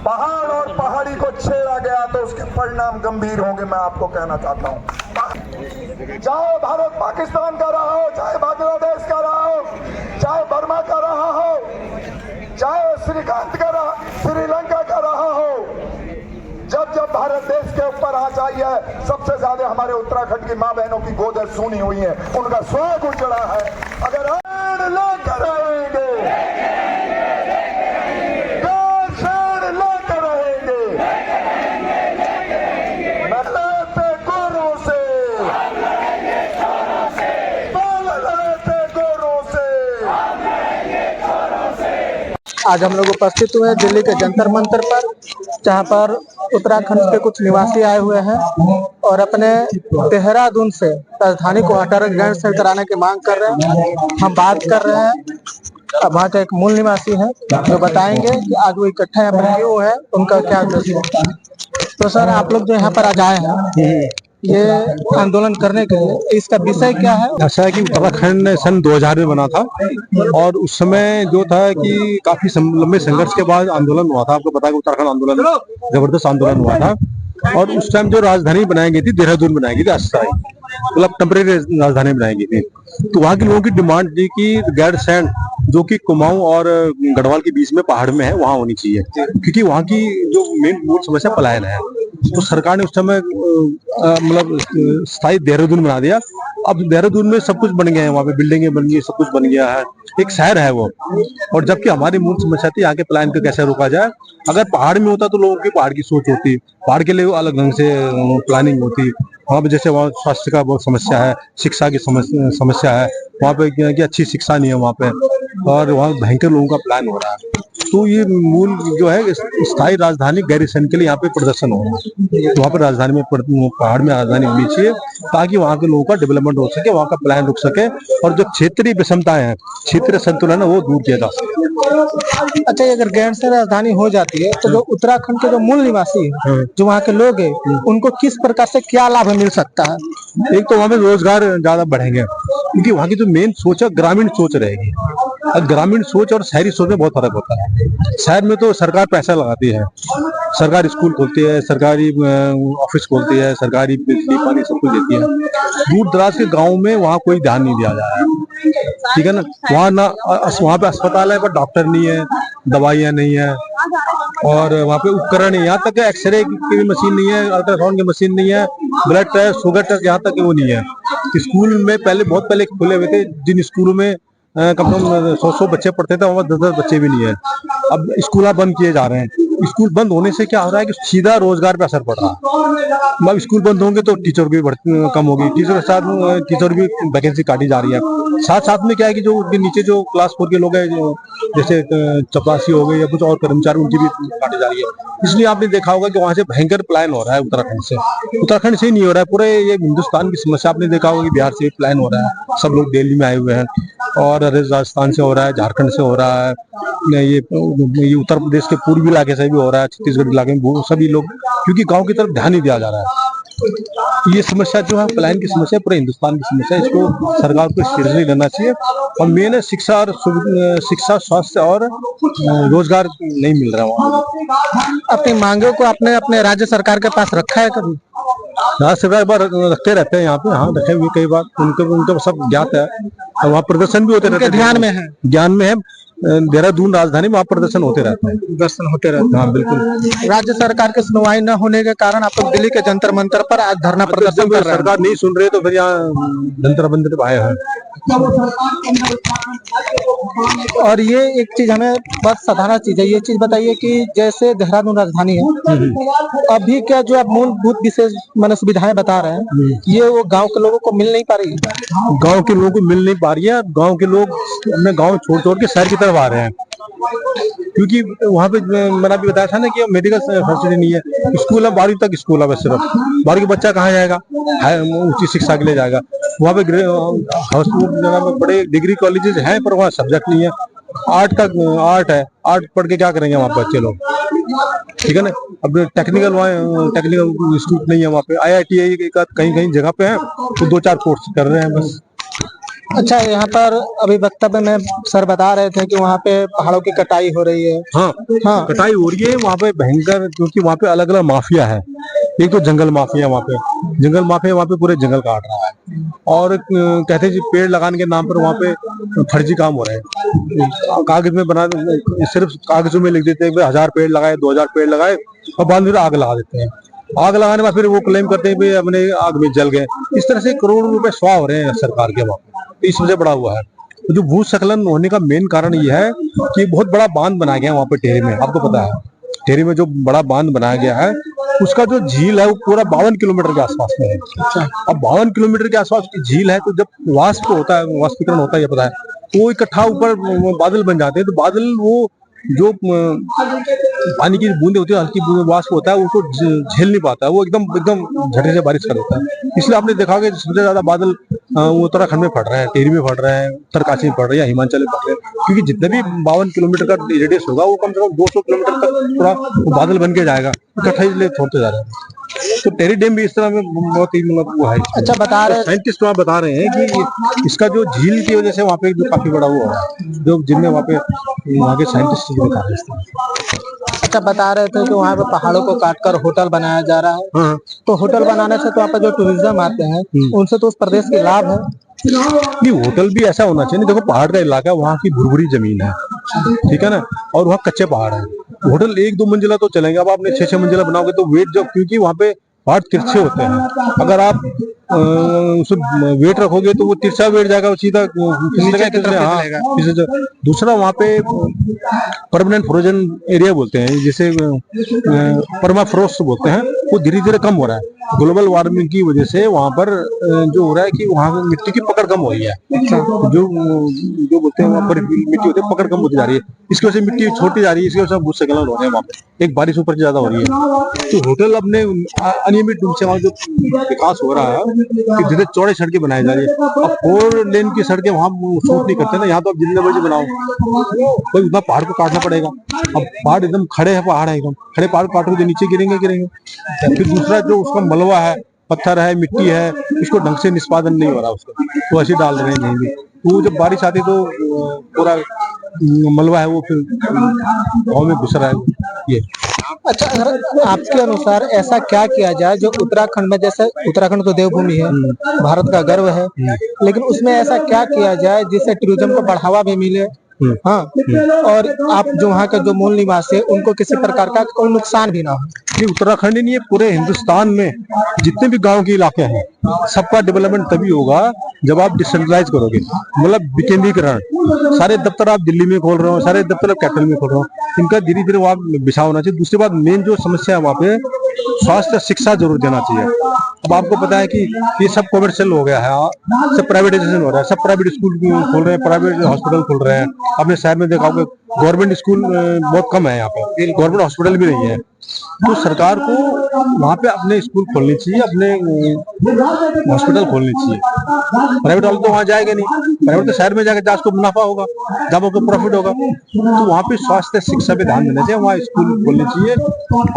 पहाड़ और पहाड़ी को छेड़ा गया तो उसके परिणाम गंभीर होंगे, मैं आपको कहना चाहता हूं। चाहे भारत पाकिस्तान का रहा हो, चाहे बांग्लादेश का रहा हो, चाहे बर्मा का रहा हो, चाहे श्रीलंका का रहा हो, जब जब भारत देश के ऊपर आ जाई है, सबसे ज्यादा हमारे उत्तराखंड की मां बहनों की गोदें सूनी हुई हैं, उनका स्वाग उजड़ा है। अगर लेकर रहेंगे, आज हम लोग उपस्थित हुए हैं दिल्ली के जंतर मंतर पर, जहां पर उत्तराखंड के कुछ निवासी आए हुए हैं और अपने देहरादून से राजधानी को हटा गैर शेड कराने की मांग कर रहे हैं। हम बात कर रहे हैं, अब वहाँ का एक मूल निवासी है जो बताएंगे कि आज वो इकट्ठा यहाँ पर क्यों है, उनका क्या उद्देश्य है। तो सर, आप लोग जो यहाँ पर आज आए हैं ये आंदोलन करने के लिए, इसका विषय क्या है? ऐसा है कि उत्तराखंड सन 2000 में बना था और उस समय जो था कि काफी लंबे संघर्ष के बाद आंदोलन हुआ था। आपको पता है कि उत्तराखंड आंदोलन जबरदस्त आंदोलन हुआ था और उस टाइम जो राजधानी बनाई गई थी देहरादून बनाई गई थी, अस्थायी मतलब टेम्परेरी राजधानी बनाई गई थी। तो वहाँ के लोगों की डिमांड थी कि गैरसैंण जो कि कुमाऊं और गढ़वाल के बीच में पहाड़ में है वहाँ होनी चाहिए, क्योंकि वहाँ की जो मेन मूल समस्या पलायन है। तो सरकार ने उस समय मतलब स्थायी देहरादून बना दिया। अब देहरादून में सब कुछ बन गया है, वहाँ पे बिल्डिंगें बन गई, सब कुछ बन गया है, एक शहर है वो। और जबकि हमारी मूल समस्या थी यहाँ के पलायन को कैसे रोका जाए। अगर पहाड़ में होता तो लोगों की पहाड़ की सोच होती, पहाड़ के लिए अलग ढंग से प्लानिंग होती। वहाँ पे जैसे वहाँ स्वास्थ्य का बहुत समस्या है, शिक्षा की समस्या है, वहाँ पे कि अच्छी शिक्षा नहीं है वहाँ पे, और वहाँ भयंकर लोगों का प्लान हो रहा है। तो ये मूल जो है स्थायी राजधानी गैरिसन के लिए यहाँ पे प्रदर्शन हो रहा है। तो वहाँ पर राजधानी में पहाड़ में राजधानी होनी चाहिए ताकि वहाँ के लोगों का डेवलपमेंट हो सके, वहाँ का प्लान रुक सके और जो क्षेत्रीय विषमताएं हैं, क्षेत्रीय संतुलन है, वो दूर किया जा सके। अच्छा, अगर गैरसैंण राजधानी हो जाती है तो जो उत्तराखंड के जो मूल निवासी है, जो वहाँ के लोग हैं, उनको किस प्रकार से क्या लाभ मिल सकता है? एक तो वहाँ पे रोजगार ज्यादा बढ़ेंगे, क्योंकि वहाँ की जो मेन सोच है ग्रामीण सोच रहेगी। ग्रामीण सोच और शहरी सोच में बहुत फर्क होता है। शहर में तो सरकार पैसा लगाती है, सरकार स्कूल खोलती है, सरकारी ऑफिस खोलती है, सरकारी बिजली पानी सब कुछ देती है। दूर दराज के गाँव में वहाँ कोई ध्यान नहीं दिया जा रहा है, ठीक है ना। वहाँ पे अस्पताल है पर डॉक्टर नहीं है, दवाइयाँ नहीं है, और वहाँ पे उपकरण नहीं है, यहाँ तक एक्सरे की भी मशीन नहीं है, अल्ट्रासाउंड की मशीन नहीं है, ब्लड टेस्ट, शुगर टेस्ट यहाँ तक वो नहीं है। स्कूल में पहले बहुत पहले खुले हुए थे, जिन स्कूलों में कम से कम 100 बच्चे पढ़ते थे, वहाँ 10 बच्चे भी नहीं है। अब स्कूल बंद किए जा रहे हैं। स्कूल बंद होने से क्या हो रहा है कि सीधा रोजगार पे असर पड़ रहा है। मतलब स्कूल बंद होंगे तो टीचर की कम होगी, टीचर के साथ टीचर भी वैकेंसी काटी जा रही है। साथ साथ में क्या है कि जो नीचे जो क्लास 4 के लोग हैं, जैसे चपरासी हो गए या कुछ और कर्मचारी, उनकी भी काटी जा रही है। इसलिए आपने देखा होगा कि वहाँ से भयंकर प्लान हो रहा है उत्तराखंड से ही नहीं हो रहा है, पूरे ये हिंदुस्तान की समस्या। आपने देखा होगा कि बिहार से प्लान हो रहा है, सब लोग दिल्ली में आए हुए हैं, और राजस्थान से हो रहा है, झारखंड से हो रहा है, ये उत्तर प्रदेश के पूर्वी इलाके से भी हो रहा है, छत्तीसगढ़ इलाके में सभी लोग, क्योंकि गांव की तरफ ध्यान नहीं दिया जा रहा है। ये समस्या जो है पलायन की समस्या, पूरे हिंदुस्तान की समस्या, इसको सरकार को सीरियसली लेना चाहिए। और मेन है शिक्षा, स्वास्थ्य और रोजगार नहीं मिल रहा है वहाँ। अपनी मांगों को आपने अपने राज्य सरकार के पास रखा है कभी? राज्य सरकार बार रखते रहते हैं यहाँ पे, हाँ रखे हुए कई बार, उनको सब ज्ञात है। और वहाँ प्रदर्शन भी होते रहते हैं, ज्ञान में है। देहरादून राजधानी में वहाँ प्रदर्शन होते रहते हैं, हाँ बिल्कुल। राज्य सरकार की सुनवाई न होने के कारण आप लोग दिल्ली के जंतर मंतर पर आज धरना प्रदर्शन कर रहे हैं। सरकार नहीं सुन रही तो फिर यहाँ जंतर मंतर आए हैं। और ये एक चीज हमें बहुत साधारण चीज है, ये चीज बताइए कि जैसे देहरादून राजधानी है, अभी क्या जो आप मूलभूत विशेष माने सुविधाएं बता रहे हैं, ये वो गांव के लोगों को मिल नहीं पा रही है? गांव के लोगों को मिल नहीं पा रही है। गांव के लोग अपने गांव छोड़ के शहर की तरफ आ रहे हैं, क्योंकि वहाँ पे मैंने भी बताया था ना कि मेडिकल फैसिलिटी नहीं है। स्कूल है 12वीं तक स्कूल है, बस सिर्फ 12वीं का बच्चा कहाँ जाएगा, उच्च शिक्षा के लिए जाएगा। वहाँ पे बड़े डिग्री कॉलेजेस हैं पर वहाँ सब्जेक्ट नहीं है। आर्ट है, आर्ट पढ़ के क्या करेंगे वहाँ बच्चे लोग, ठीक है ना। अब टेक्निकल इंस्टीट्यूट नहीं है वहाँ पे। IIT कहीं जगह पे है तो 2-4 कोर्स कर रहे हैं बस। अच्छा, यहाँ पर अभी वक्तव्य में सर बता रहे थे कि वहाँ पे पहाड़ों की कटाई हो रही है। हाँ, हाँ। कटाई हो रही है वहाँ पे भयंकर, क्योंकि वहाँ पे अलग अलग माफिया है। एक तो जंगल माफिया, वहाँ पे पूरे जंगल काट रहा है, और कहते हैं जी पेड़ लगाने के नाम पर वहाँ पे फर्जी काम हो रहे हैं। कागज में बना, सिर्फ कागजों में लिख देते हैं कि 1000 पेड़ लगाए, 2000 पेड़ लगाए, और बाद में आग लगा देते हैं। आग लगाने में फिर वो क्लेम करते हैं कि अपने आग में जल गए। इस तरह से करोड़ों रुपए स्वाह हो रहे हैं सरकार के वहाँ पे। इस वजह बड़ा हुआ है। तो जो भूस्खलन होने का मेन कारण ये है कि बहुत बड़ा बांध बनाया गया है वहाँ पे टेहरी में। आपको पता है टेहरी में जो बड़ा बांध बनाया गया है, उसका जो झील है वो पूरा 52 किलोमीटर के आसपास में है। अब 52 किलोमीटर के आसपास की झील है, तो जब वाष्प होता है, वाष्पीकरण होता है, ये पता है, तो वो इकट्ठा ऊपर बादल बन जाते हैं। तो बादल वो जो पानी की बूंदे होती है, हल्की वाष्प होता है, उसको झेल नहीं पाता है, वो एकदम झटके से बारिश कर देता है। इसलिए आपने देखा कि सबसे ज्यादा बादल उत्तराखंड में पड़ रहे हैं, टेहरी में पड़ रहे हैं, उत्तरकाशी में पड़ रहे हैं, हिमाचल में पड़ रहे हैं, क्योंकि जितने भी 52 किलोमीटर का रेडियस होगा वो कम से कम 200 किलोमीटर तक पूरा बादल बन के जाएगा, इकट्ठा इसलिए छोड़ते जा रहे हैं। तो टेहरी डैम भी इस तरह में बहुत ही मतलब वो है। अच्छा, बता रहे साइंटिस्ट वहाँ बता रहे हैं कि इसका जो झील की वजह से वहाँ पे जो काफी बड़ा वो है, जो जिनमें वहाँ के साइंटिस्ट बता रहे हैं। अच्छा, बता रहे थे कि वहाँ पे पहाड़ों को काटकर होटल बनाया जा रहा है। हाँ, तो होटल बनाने से तो वहाँ पर जो टूरिज्म आते हैं उनसे तो उस प्रदेश के लाभ है। नहीं, होटल भी ऐसा होना चाहिए। देखो पहाड़ का इलाका है, वहाँ की भुरभुरी जमीन है, ठीक है ना, और वहाँ कच्चे पहाड़ है। होटल 1-2 मंजिला तो चलेंगे, अब आपने 6-6 मंजिला बनाओगे तो वेट, जो क्योंकि वहाँ पे पहाड़ तिरछे होते हैं, अगर आप उसमें वेट रखोगे तो वो तिरछा वेट जाएगा, वो सीधा दूसरा वहाँ पे परमानेंट फ्रोजन एरिया बोलते हैं, जिसे परमाफ्रोस्ट बोलते हैं, वो धीरे धीरे कम हो रहा है। ग्लोबल वार्मिंग की वजह से वहाँ पर जो हो रहा है कि वहाँ मिट्टी की पकड़ कम हो रही है। जो बोलते हैं वहाँ पर मिट्टी होती है, पकड़ कम होती जा रही है, इसकी वजह से मिट्टी छोटी जा रही है, इसकी वजह से भूस्खलन हो रहे हैं वहाँ पे। एक बारिश ऊपर ज्यादा हो रही है, तो होटल अपने अनियमित रूप से वहाँ जो विकास हो रहा है कि धीरे चौड़े सड़कें बनाई जा रही है। अब 4 लेन की सड़कें वहाँ सूट नहीं करते ना, यहाँ तो अब जितने बजे बनाओ कोई उतना पहाड़ को काटना पड़ेगा। अब पहाड़ एकदम खड़े है, पहाड़ है एकदम खड़े, पहाड़ काटोगे नीचे गिरेंगे। फिर दूसरा जो उसका मलबा है, पत्थर है, मिट्टी है, इसको ढंग से निष्पादन नहीं हो रहा उसका, तो ऐसे डाल रहे हैं कहीं भी। तो जब बारिश आती तो पूरा मलबा है वो फिर गाँव में घुस रहा है ये। अच्छा, अगर आपके अनुसार ऐसा क्या किया जाए जो उत्तराखंड में, जैसे उत्तराखंड तो देवभूमि है, भारत का गर्व है, लेकिन उसमें ऐसा क्या किया जाए जिससे टूरिज्म को बढ़ावा भी मिले, हाँ, और आप जो वहाँ का जो मूल निवासी है उनको किसी प्रकार का कोई नुकसान भी ना हो। ये उत्तराखंड ही नहीं है, पूरे हिंदुस्तान में जितने भी गांव के इलाके हैं सबका डेवलपमेंट तभी होगा जब आप डिसेंट्रलाइज करोगे, मतलब विकेंद्रीकरण। सारे दफ्तर आप दिल्ली में खोल रहे हो, सारे दफ्तर आप कैपिटल में खोल रहे हो, इनका धीरे धीरे वहाँ बिछाव होना चाहिए। दूसरी बात, मेन जो समस्या है वहाँ पे स्वास्थ्य शिक्षा जरूर देना चाहिए। अब आपको पता है कि ये सब कमर्शियल हो गया है, सब प्राइवेटाइजेशन हो रहा है, सब प्राइवेट स्कूल खोल रहे हैं, प्राइवेट हॉस्पिटल खोल रहे हैं। अपने शहर में देखा होगा गवर्नमेंट स्कूल बहुत कम है, यहाँ पे गवर्नमेंट हॉस्पिटल भी नहीं है। तो सरकार को वहाँ पे अपने स्कूल खोलने चाहिए, अपने हॉस्पिटल खोलने चाहिए। प्राइवेट वाले तो वहाँ जाएंगे नहीं, प्राइवेट तो शहर में जाकर जहाँ उसको मुनाफा होगा, जहाँ उसको प्रॉफिट होगा। तो वहाँ पे स्वास्थ्य शिक्षा पे ध्यान देना चाहिए, वहाँ स्कूल खोलने चाहिए,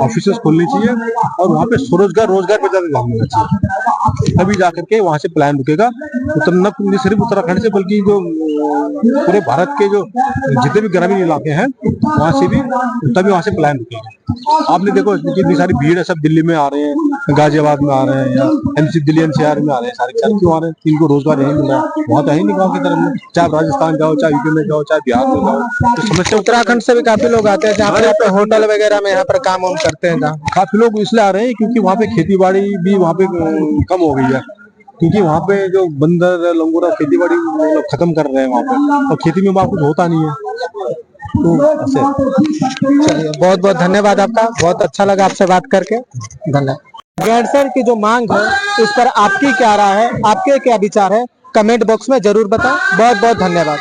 ऑफिस खोलने चाहिए, और वहाँ पे रोजगार पे ज्यादा ध्यान देना चाहिए, तभी जाकर के वहाँ से प्लान रुकेगा। न सिर्फ उत्तराखंड से बल्कि जो पूरे भारत के जो जितने भी ग्रामीण इलाके हैं वहाँ से भी, तभी वहाँ से प्लान रुकेगा। आपने देखो कितनी सारी भीड़ है, सब दिल्ली में आ रहे हैं, गाजियाबाद में आ रहे हैं, या एमसी दिल्ली एनसीआर में आ रहे हैं, सारे क्यों आ रहे हैं? इनको रोजगार यही मिल रहा है, वहाँ तो है नहीं गाँव की तरफ में। चाहे राजस्थान जाओ, चाहे यूपी में जाओ, चाहे बिहार में जाओ, तो समस्या। उत्तराखंड से भी काफी लोग आते हैं जहाँ पे होटल वगैरह में यहाँ पर काम वाम करते हैं। काफी लोग इसलिए आ रहे हैं क्योंकि वहाँ पे खेती बाड़ी भी वहाँ पे कम हो गई है, क्योंकि वहाँ पे जो बंदर लंगूरा खेती बाड़ी खत्म कर रहे हैं वहाँ पे, और खेती में वहाँ कुछ होता नहीं है। तो चलिए, बहुत बहुत धन्यवाद आपका, बहुत अच्छा लगा आपसे बात करके, धन्यवाद। गैरसैंण की जो मांग है इस पर आपकी क्या राय है, आपके क्या विचार है, कमेंट बॉक्स में जरूर बताएं। बहुत बहुत धन्यवाद।